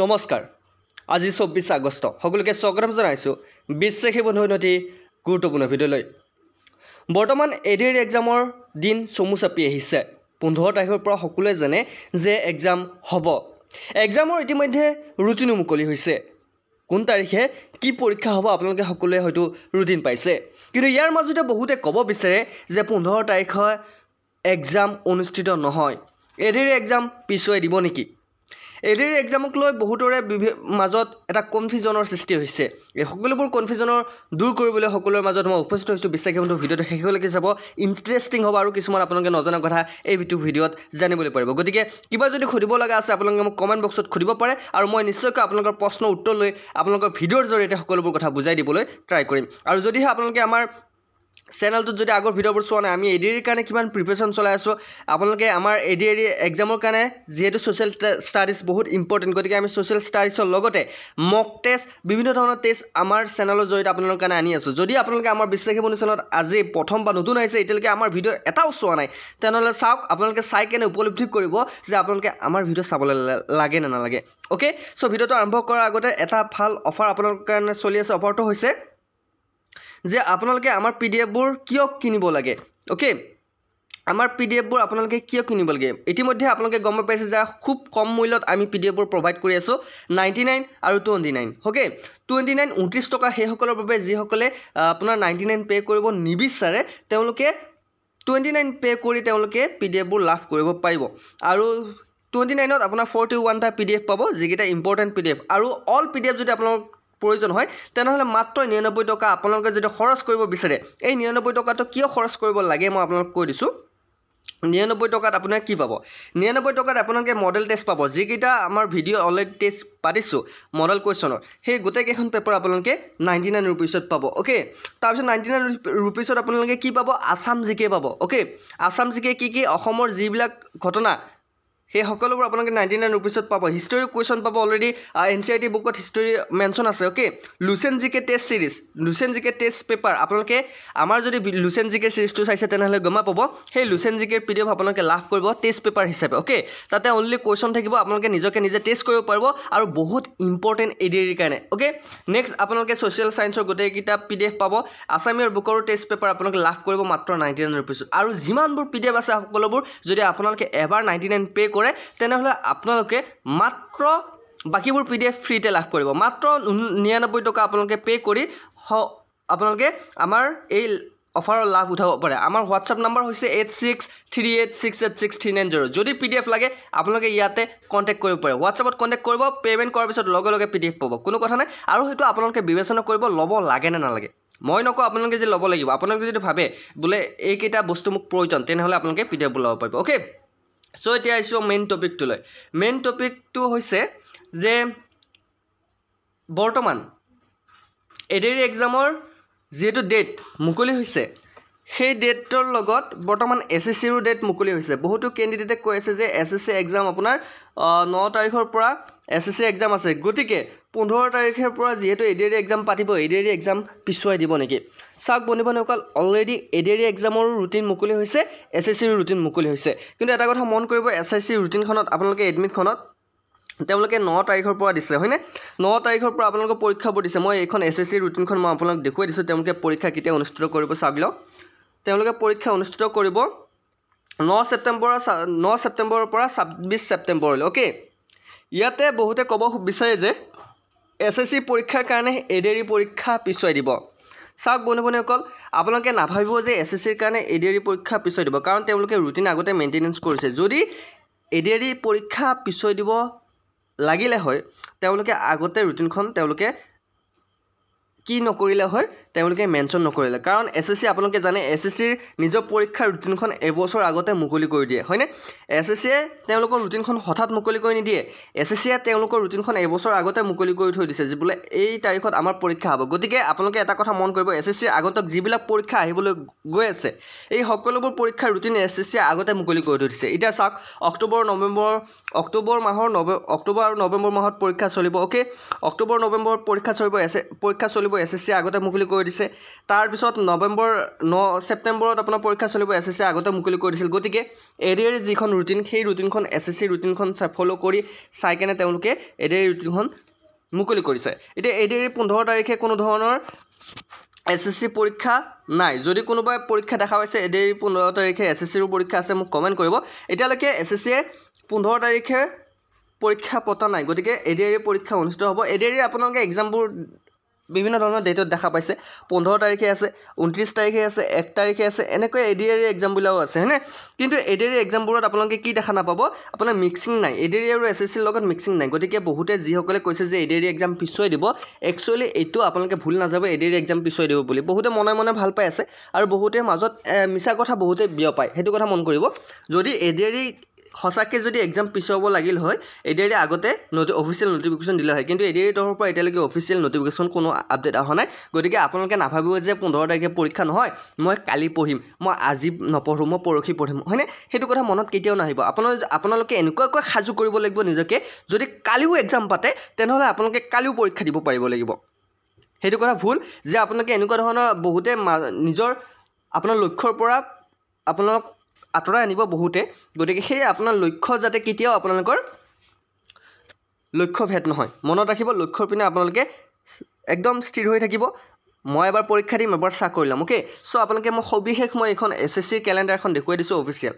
নমস্কাৰ আজি 24 আগষ্ট সকলোকে স্বাগতম জনাইছো বিশ্বাসী বন্ধু নথি গুৰুত্বপূৰ্ণ ভিডিঅ'লৈ বৰ্তমান এডিআৰ এক্সামৰ দিন চমু চাপি আহিছে 15 তাৰিখৰ পৰা সকলোৱে জানে যে এক্সাম হ'ব এক্সামৰ ইতিমধ্যে ৰুটিন মুকলি হৈছে কোন তাৰিখে কি পৰীক্ষা হ'ব আপোনালোকে সকলোৱে হয়তো ৰুটিন পাইছে কিন্তু ইয়াৰ মাজতে বহুতে ক'ব বিচাৰে যে 15 তাৰিখে এক্সাম অনুষ্ঠিত নহয় এডিআৰ এক্সাম পিছুৱাই দিব নেকি এডিআৰ এক্সামক লৈ বহুতৰে মাজত এটা কনফিউজনৰ সৃষ্টি হৈছে এই সকলোবোৰ কনফিউজনৰ দূৰ কৰিবলৈ সকলোৰ মাজত মই উপস্থিত হৈছোঁ বিশ্বাসী বন্ধু ভিডিঅ'টো শেষলৈকে চাব ইণ্টাৰেষ্টিং হ'ব আৰু কিছুমান আপোনালোকে নজনা কথা এই ভিডিঅ'ত জানিবলৈ পাৰিব গতিকে কিবা যদি সুধিব লগা আছে আপোনালোকে মোক কমেণ্ট বক্সত সুধিব পাৰে আৰু মই নিশ্চয়কৈ আপোনালোকৰ প্ৰশ্নৰ উত্তৰ লৈ আপোনালোকৰ ভিডিঅ'ৰ জৰিয়তে সকলোবোৰ কথা বুজাই দিবলৈ ট্ৰাই কৰিম আৰু যদিহে আপোনালোকে আমাৰ চেনেলটোত যদি আগৰ ভিডিঅ'বোৰ চোৱা নাই আমি এডিআৰ কাৰণে কিমান প্ৰিপাৰেশ্যন চলাই আছোঁ আপোনালোকে আমাৰ এডিআৰ এক্সামৰ কাৰণে যিহেতু ছ'চিয়েল ষ্টাডিজ বহুত ইম্পৰ্টেণ্ট গতিকে আমি ছ'চিয়েল ষ্টাডিজৰ লগতে মক টেষ্ট বিভিন্ন ধৰণৰ টেষ্ট আমাৰ চেনেলৰ জৰিয়তে আপোনালোকৰ কাৰণে আনি আছোঁ যদি আপোনালোকে আমাৰ বিশ্বাসী বন্ধু চেনেলত আজি প্ৰথম বা নতুন আহিছে এতিয়ালৈকে আমাৰ ভিডিঅ' এটাও চোৱা নাই তেনেহ'লে চাওক আপোনালোকে চাই কেনে উপলব্ধি কৰিব যে আপোনালোকে আমাৰ ভিডিঅ' চাবলৈ লাগে নে নালাগে অ'কে চ' ভিডিঅ'টো আৰম্ভ কৰাৰ আগতে এটা ভাল অফাৰ আপোনালোকৰ কাৰণে চলি আছে অফাৰটো হৈছে যে আপোনালোকে আমাৰ পিডিএফবোৰ কিয় কিনিব লাগে ওকে আমাৰ পিডিএফবোৰ আপোনালোকে কিয় কিনিব লাগে ইতিমধ্যে আপোনালোকে গম পাইছে যে খুব কম মূল্যত আমি পিডিএফবোৰ প্ৰভাইড কৰি আছোঁ 99 আৰু 29 ওকে 29 29 টকা সেইসকলৰ বাবে যিসকলে আপোনাৰ 99 পে' কৰিব নিবিচাৰে তেওঁলোকে 29 পে' কৰি তেওঁলোকে পিডিএফবোৰ লাভ কৰিব পাৰিব আৰু 29ত আপোনাৰ 41টা পিডিএফ পাব যিকেইটা ইম্পৰ্টেণ্ট পিডিএফ আৰু অল পিডিএফ যদি আপোনালোক প্ৰয়োজন হয় তেনেহ'লে মাত্ৰ 99 টকা আপোনালোকে যদি খৰচ কৰিব বিচাৰে এই 99 টকাটো কিয় খৰচ কৰিব লাগে মই আপোনালোকক কৈ দিছোঁ 99 টকাত আপোনাক কি পাব 99 টকাত আপোনালোকে মডেল টেষ্ট পাব যিকেইটা আমাৰ ভিডিঅ' অলৰেডি টেষ্ট পাতিছোঁ মডেল কুৱেশ্যনৰ সেই গোটেইকেইখন পেপাৰ আপোনালোকে 99 ৰুপিছত পাব অ'কে তাৰপিছত 99 ৰুপিছত আপোনালোকে কি পাব আছাম জিকে পাব অ'কে আছাম জিকে কি অসমৰ যিবিলাক ঘটনা সেই সকলোবোৰ আপোনালোকে 99 ৰুপিছত পাব হিষ্টৰী কুৱেশ্যন পাব অলৰেডি এনচিআৰটি বুকত হিষ্টৰী মেনশ্যন আছে অ'কে লুচেন জিকে টেষ্ট সিৰিজ লুচেন জিকে টেষ্ট পেপাৰ আপোনালোকে আমাৰ যদি লুচেন জিকে সিৰিজটো চাইছে তেনেহ'লে গম পাব সেই লুচেন জিকেৰ পিডিএফ আপোনালোকে লাভ কৰিব টেষ্ট পেপাৰ হিচাপে অ'কে তাতে অনলি কুৱেশ্যন থাকিব আপোনালোকে নিজকে নিজে টেষ্ট কৰিব পাৰিব আৰু বহুত ইম্পৰ্টেণ্ট এডিআৰ কাৰণে অ'কে নেক্সট আপোনালোকে ছ'চিয়েল ছায়েন্সৰ গোটেইকেইটা পিডিএফ পাব আছামীৰ বুকৰো টেষ্ট পেপাৰ আপোনালোকে লাভ কৰিব মাত্ৰ 99 ৰুপিছত আৰু যিমানবোৰ পিডিএফ আছে সকলোবোৰ যদি আপোনালোকে এবাৰ 99 পে' কৰে তেনেহ'লে আপোনালোকে মাত্ৰ বাকিবোৰ পিডিএফ ফ্ৰীতে লাভ কৰিব মাত্ৰ 99 টকা আপোনালোকে পে' কৰি আপোনালোকে আমাৰ এই অফাৰৰ লাভ উঠাব পাৰে আমাৰ হোৱাটছআপ নম্বৰ হৈছে 8638686390 যদি পিডিএফ লাগে আপোনালোকে ইয়াতে কণ্টেক্ট কৰিব পাৰে হোৱাটছআপত কণ্টেক্ট কৰিব পে'মেণ্ট কৰাৰ পিছত লগে লগে পিডিএফ পাব কোনো কথা নাই আৰু সেইটো আপোনালোকে বিবেচনা কৰিব ল'ব লাগে নে নালাগে মই নকওঁ আপোনালোকে যে ল'ব লাগিব আপোনালোকে যদি ভাবে বোলে এইকেইটা বস্তু মোক প্ৰয়োজন তেনেহ'লে আপোনালোকে পিডিএফবোৰ ল'ব পাৰিব অ'কে চ' এতিয়া আহিছোঁ মেইন টপিকটোলৈ মেইন টপিকটো হৈছে যে বৰ্তমান এডিআৰ এক্সামৰ যিহেতু ডেট মুকলি হৈছে সেই ডেটৰ লগত বৰ্তমান এছএছচিৰো ডেট মুকলি হৈছে বহুতো কেণ্ডিডেটে কৈ আছে যে এছএছচি এক্সাম আপোনাৰ 9 তাৰিখৰ পৰা এছএছচি এক্সাম আছে গতিকে 15 তাৰিখৰ পৰা যিহেতু এডিআৰ এক্সাম পাতিব এডিআৰ এক্সাম পিছুৱাই দিব নেকি চাওক বন্ধুসকল অলৰেডি এডিআৰ এক্সামৰ ৰুটিন মুকলি হৈছে এছএছচিৰ ৰুটিন মুকলি হৈছে কিন্তু এটা কথা মন কৰিব এছএছচি ৰুটিনখনত আপোনালোকে এডমিটখনত তেওঁলোকে 9 তাৰিখৰ পৰা দিছে হয়নে 9 তাৰিখৰ পৰা আপোনালোকৰ পৰীক্ষাবোৰ দিছে মই এইখন এছএছচি ৰুটিনখন মই আপোনালোকক দেখুৱাই দিছোঁ তেওঁলোকে পৰীক্ষা কেতিয়া অনুষ্ঠিত কৰিব চাওক লওক তেওঁলোকে পৰীক্ষা অনুষ্ঠিত কৰিব 9 ছেপ্টেম্বৰৰ পৰা 26 ছেপ্টেম্বৰলৈ অ'কে ইয়াতে বহুতে ক'ব বিচাৰে যে এছএছচি পৰীক্ষাৰ কাৰণে এডিআৰ পৰীক্ষা পিছুৱাই দিব চাওক বন্ধুসকল আপোনালোকে নাভাবিব যে এছএছচিৰ কাৰণে এডিআৰ পৰীক্ষা পিছুৱাই দিব কাৰণ তেওঁলোকে ৰুটিন আগতে মেইনটেনেঞ্চ কৰিছে যদি এডিআৰ পৰীক্ষা পিছুৱাই দিব লাগিলে হয় তেওঁলোকে আগতে ৰুটিনখন তেওঁলোকে কি নকৰিলে হয় তেওঁলোকে মেনশ্যন নকৰিলে কাৰণ এছএছচি আপোনালোকে জানে এছএছচিৰ নিজৰ পৰীক্ষাৰ ৰুটিনখন এবছৰ আগতে মুকলি কৰি দিয়ে হয়নে এছএছচিয়ে তেওঁলোকৰ ৰুটিনখন হঠাৎ মুকলি কৰি নিদিয়ে এছএছচিয়ে তেওঁলোকৰ ৰুটিনখন এবছৰ আগতে মুকলি কৰি থৈ দিছে যে বোলে এই তাৰিখত আমাৰ পৰীক্ষা হ'ব গতিকে আপোনালোকে এটা কথা মন কৰিব এছএছচিৰ আগতক যিবিলাক পৰীক্ষা আহিবলৈ গৈ আছে এই সকলোবোৰ পৰীক্ষাৰ ৰুটিন এছএছচিয়ে আগতে মুকলি কৰি থৈ দিছে এতিয়া চাওক অক্টোবৰ আৰু নৱেম্বৰ মাহত পৰীক্ষা চলিব অ'কে অক্টোবৰ নৱেম্বৰত পৰীক্ষা চলিব এছএছচিয়ে আগতে মুকলি কৰি কৰি দিছে তাৰপিছত নৱেম্বৰ 9 ছেপ্টেম্বৰত আপোনাৰ পৰীক্ষা চলিব এছএছচি আগতে মুকলি কৰি দিছিল গতিকে এডিআৰ যিখন ৰুটিন সেই ৰুটিনখন এছএছচি ৰুটিনখন ফ'ল' কৰি চাই কেনে তেওঁলোকে এডিআৰ ৰুটিনখন মুকলি কৰিছে এতিয়া এডিআৰ 15 তাৰিখে কোনো ধৰণৰ এছএছচি পৰীক্ষা নাই যদি কোনোবাই পৰীক্ষা দেখা পাইছে এডিআৰ 15 তাৰিখে এছএছচিৰ পৰীক্ষা আছে মোক কমেণ্ট কৰিব এতিয়ালৈকে এছএছচিয়ে 15 তাৰিখে পৰীক্ষা পতা নাই গতিকে এডিআৰ পৰীক্ষা অনুষ্ঠিত হ'ব এডিআৰ আপোনালোকে এক্সামবোৰ বিভিন্ন ধৰণৰ ডেটত দেখা পাইছে 15 তাৰিখে আছে 29 তাৰিখে আছে 1 তাৰিখে আছে এনেকৈ এডিআৰ এক্সামবিলাও আছে হয়নে কিন্তু এডিআৰ এক্সামবোৰত আপোনালোকে কি দেখা নাপাব আপোনাৰ মিক্সিং নাই এডিআৰ আৰু এছএছচিৰ লগত মিক্সিং নাই গতিকে বহুতে যিসকলে কৈছে যে এডিআৰ এক্সাম পিছুৱাই দিব একচুৱেলি এইটো আপোনালোকে ভুল নাযাব এডিআৰ এক্সাম পিছুৱাই দিব বুলি বহুতে মনে মনে ভাল পাই আছে আৰু বহুতে মাজত মিছা কথা বহুতে বিয়পায় সেইটো কথা মন কৰিব যদি এডিআৰ সঁচাকৈ যদি এক্সাম পিছুৱাব লাগিল হয় এডিআৰ আগতে অফিচিয়েল নটিফিকেশ্যন দিলে হয় কিন্তু এডিআৰ তৰফৰ পৰা এতিয়ালৈকে অফিচিয়েল নটিফিকেশ্যন কোনো আপডেট অহা নাই গতিকে আপোনালোকে নাভাবিব যে 15 তাৰিখে পৰীক্ষা নহয় মই কালি পঢ়িম মই আজি নপঢ়োঁ মই পৰহি পঢ়িম হয়নে সেইটো কথা মনত কেতিয়াও নাহিব আপোনালোকে এনেকুৱাকৈ সাজু কৰিব লাগিব নিজকে যদি কালিও এক্সাম পাতে তেনেহ'লে আপোনালোকে কালিও পৰীক্ষা দিব পাৰিব লাগিব সেইটো কথা ভুল যে আপোনালোকে এনেকুৱা ধৰণৰ বহুতে নিজৰ আপোনাৰ লক্ষ্যৰ পৰা আপোনালোক আঁতৰাই আনিব বহুতে গতিকে সেই আপোনাৰ লক্ষ্য যাতে কেতিয়াও আপোনালোকৰ লক্ষ্য ভেদ নহয় মনত ৰাখিব লক্ষ্যৰ পিনে আপোনালোকে একদম স্থিৰ হৈ থাকিব মই এবাৰ পৰীক্ষা দিম এবাৰ চাকৰি ল'ম অ'কে চ' আপোনালোকে মই সবিশেষ মই এখন এছএছচিৰ কেলেণ্ডাৰখন দেখুৱাই দিছোঁ অফিচিয়েল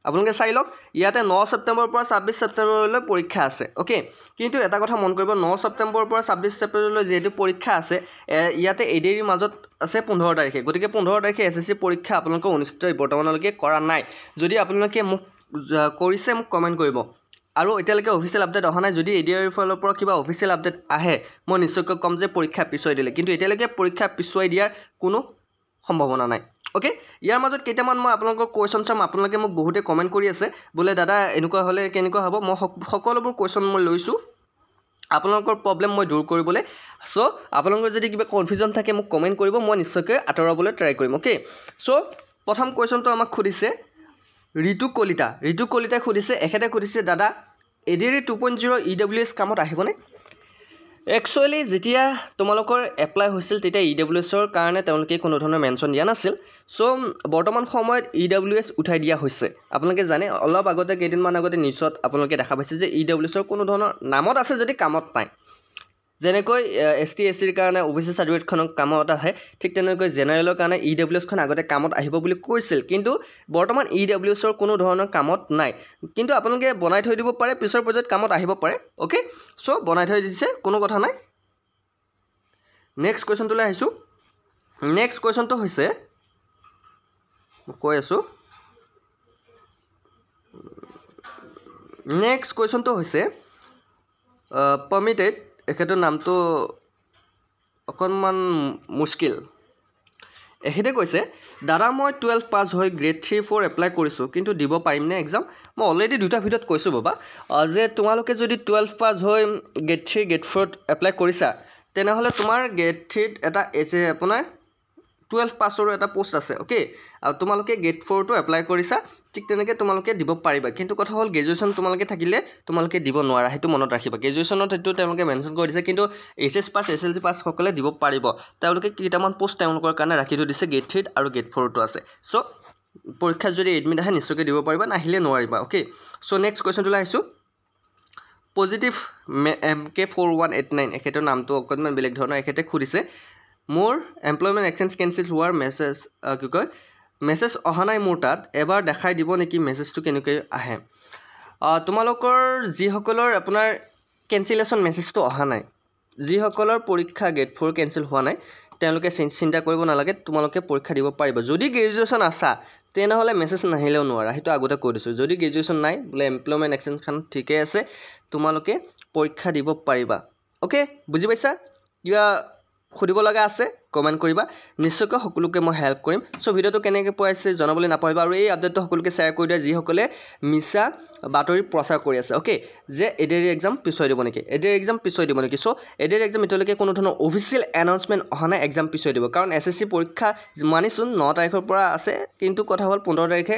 আপোনালোকে চাই লওক ইয়াতে 9 ছেপ্টেম্বৰৰ পৰা 26 ছেপ্টেম্বৰলৈ পৰীক্ষা আছে অ'কে কিন্তু এটা কথা মন কৰিব 9 ছেপ্টেম্বৰৰ পৰা 26 ছেপ্টেম্বৰলৈ যিহেতু পৰীক্ষা আছে ইয়াতে এডিআৰৰ মাজত আছে 15 তাৰিখে গতিকে 15 তাৰিখে এছএছচি পৰীক্ষা আপোনালোকে অনুষ্ঠিত বৰ্তমানলৈকে কৰা নাই যদি আপোনালোকে মোক কৰিছে মোক কমেণ্ট কৰিব আৰু এতিয়ালৈকে অফিচিয়েল আপডেট অহা নাই যদি এডিআৰ ফালৰ পৰা কিবা অফিচিয়েল আপডেট আহে মই নিশ্চয়কৈ ক'ম যে পৰীক্ষা পিছুৱাই দিলে কিন্তু এতিয়ালৈকে পৰীক্ষা পিছুৱাই দিয়াৰ কোনো সম্ভাৱনা নাই অ'কে ইয়াৰ মাজত কেইটামান মই আপোনালোকৰ কুৱেশ্যন চাম আপোনালোকে মোক বহুতে কমেণ্ট কৰি আছে বোলে দাদা এনেকুৱা হ'লে কেনেকুৱা হ'ব মই সকলোবোৰ কুৱেশ্যন মই লৈছোঁ আপোনালোকৰ প্ৰব্লেম মই দূৰ কৰিবলৈ চ' আপোনালোকৰ যদি কিবা কনফিউজন থাকে মোক কমেণ্ট কৰিব মই নিশ্চয়কৈ আঁতৰাবলৈ ট্ৰাই কৰিম অ'কে চ' প্ৰথম কুৱেশ্যনটো আমাক সুধিছে ঋতু কলিতাই সুধিছে এখেতে সুধিছে দাদা এডিআৰ 2.0 EWS কামত আহিবনে একচুৱেলি যেতিয়া তোমালোকৰ এপ্লাই হৈছিল তেতিয়া EWSৰ কাৰণে তেওঁলোকে কোনো ধৰণৰ মেনশ্যন দিয়া নাছিল চ' বৰ্তমান সময়ত EWS উঠাই দিয়া হৈছে আপোনালোকে জানে অলপ আগতে কেইদিনমান আগতে নিউজত আপোনালোকে দেখা পাইছে যে EWSৰ কোনো ধৰণৰ নামত আছে যদি কামত নাই যেনেকৈ ST SCৰ কাৰণে OBC চাৰ্টিফিকেটখনৰ কামত আহে ঠিক তেনেকৈ জেনেৰেলৰ কাৰণে EWSখন আগতে কামত আহিব বুলি কৈছিল কিন্তু বৰ্তমান EWSৰ কোনো ধৰণৰ কামত নাই কিন্তু আপোনালোকে বনাই থৈ দিব পাৰে পিছৰ পৰ্যায়ত কামত আহিব পাৰে অ'কে চ' বনাই থৈ দিছে কোনো কথা নাই নেক্সট কুৱেশ্যনটোলৈ আহিছোঁ নেক্সট কুৱেশ্যনটো হৈছে কৈ আছোঁ নেক্সট কুৱেশ্যনটো হৈছে পাৰ্মিটেড এখেতৰ নামটো অকণমান মুস্কিল এখেতে কৈছে দাদা মই 12 পাছ হৈ গ্ৰেড 3-4 এপ্লাই কৰিছোঁ কিন্তু দিব পাৰিমনে এক্সাম মই অলৰেডি দুটা ভিডিঅ'ত কৈছোঁ বাবা যে তোমালোকে যদি 12 পাছ হৈ গ্ৰেড 3 গ্ৰেড 4ত এপ্লাই কৰিছা তেনেহ'লে তোমাৰ গ্ৰেড 3ত এটা আপোনাৰ 12 পাছৰো এটা পোষ্ট আছে অ'কে আৰু তোমালোকে গ্ৰেড 4টো এপ্লাই কৰিছা ঠিক তেনেকৈ তোমালোকে দিব পাৰিবা কিন্তু কথা হ'ল গ্ৰেজুৱেশ্যন তোমালোকে থাকিলে তোমালোকে দিব নোৱাৰা সেইটো মনত ৰাখিবা গ্ৰেজুৱেশ্যনত সেইটো তেওঁলোকে মেনশ্যন কৰি দিছে কিন্তু HS পাছ SLC পাছ সকলে দিব পাৰিব তেওঁলোকে কেইটামান পোষ্ট তেওঁলোকৰ কাৰণে ৰাখি থৈ দিছে গ্ৰেড 3 আৰু গ্ৰেড 4টো আছে চ' পৰীক্ষাত যদি এডমিট আহে নিশ্চয়কৈ দিব পাৰিবা নাহিলে নোৱাৰিবা অ'কে চ' নেক্সট কুৱেশ্যনটোলৈ আহিছোঁ পজিটিভ MK4189 এখেতৰ নামটো অকণমান বেলেগ ধৰণৰ এখেতে সুধিছে মোৰ এমপ্লয়মেণ্ট এক্সচেঞ্জ কেঞ্চেল হোৱাৰ মেছেজ কি কয় মেছেজ অহা নাই মোৰ তাত এবাৰ দেখাই দিব নেকি মেছেজটো কেনেকৈ আহে তোমালোকৰ যিসকলৰ আপোনাৰ কেঞ্চেলেশ্যন মেছেজটো অহা নাই যিসকলৰ পৰীক্ষা গ্ৰেড 4 কেঞ্চেল হোৱা নাই তেওঁলোকে চিন্তা কৰিব নালাগে তোমালোকে পৰীক্ষা দিব পাৰিব যদি গ্ৰেজুৱেশ্যন আছা তেনেহ'লে মেছেজ নাহিলেও নোৱাৰা সেইটো আগতে কৈ দিছোঁ যদি গ্ৰেজুৱেশ্যন নাই বোলে এমপ্লয়মেণ্ট এক্সচেঞ্জখন ঠিকে আছে তোমালোকে পৰীক্ষা দিব পাৰিবা অ'কে বুজি পাইছা কিবা সুধিব লগা আছে কমেণ্ট কৰিবা নিশ্চয়কৈ সকলোকে মই হেল্প কৰিম চ' ভিডিঅ'টো কেনেকৈ পাইছে জনাবলৈ নাপাহৰিবা আৰু এই আপডেটটো সকলোকে শ্বেয়াৰ কৰি দিয়া যিসকলে মিছা বাতৰি প্ৰচাৰ কৰি আছে অ'কে যে এডিআৰ এক্সাম পিছুৱাই দিব নেকি এডিআৰ এক্সাম পিছুৱাই দিব নেকি চ' এডিআৰ এক্সাম এতিয়ালৈকে কোনো ধৰণৰ অফিচিয়েল এনাউন্সমেণ্ট অহা নাই এক্সাম পিছুৱাই দিব কাৰণ SSC পৰীক্ষা মানিছোঁ 9 তাৰিখৰ পৰা আছে কিন্তু কথা হ'ল 15 তাৰিখে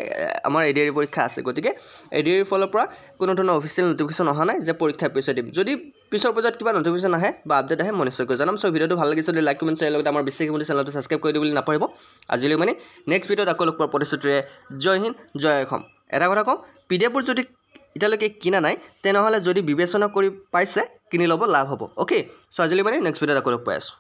আমাৰ এডিআৰ পৰীক্ষা আছে গতিকে এডিআৰ ফালৰ পৰা কোনো ধৰণৰ অফিচিয়েল নটিফিকেশ্যন অহা নাই যে পৰীক্ষা পিছুৱাই দিম যদি পিছৰ পৰ্যায়ত কিবা নটিফিকেশ্যন আহে বা আপডেট আহে মই নিশ্চয়কৈ জনাম চ' ভিডিঅ'টো ভাল লাগিছে যদি লাইক কমেণ্ট শ্বেয়াৰ লগতে আমাৰ বিশ্বাসী বন্ধু চেনেলটো ছাবস্ক্ৰাইব কৰি দিবলৈ নাপাহৰিব আজিলৈ মানে নেক্সট ভিডিঅ'ত আকৌ লগ পোৱাৰ প্ৰতিশ্ৰুতিৰে জয় হিন্দ জয় অসম এটা কথা কওঁ পিডিএফবোৰ যদি এতিয়ালৈকে কিনা নাই তেনেহ'লে যদি বিবেচনা কৰি পাইছে কিনি ল'ব লাভ হ'ব অ'কে চ' আজিলৈ মানে নেক্সট ভিডিঅ'ত আকৌ লগ পাই আছোঁ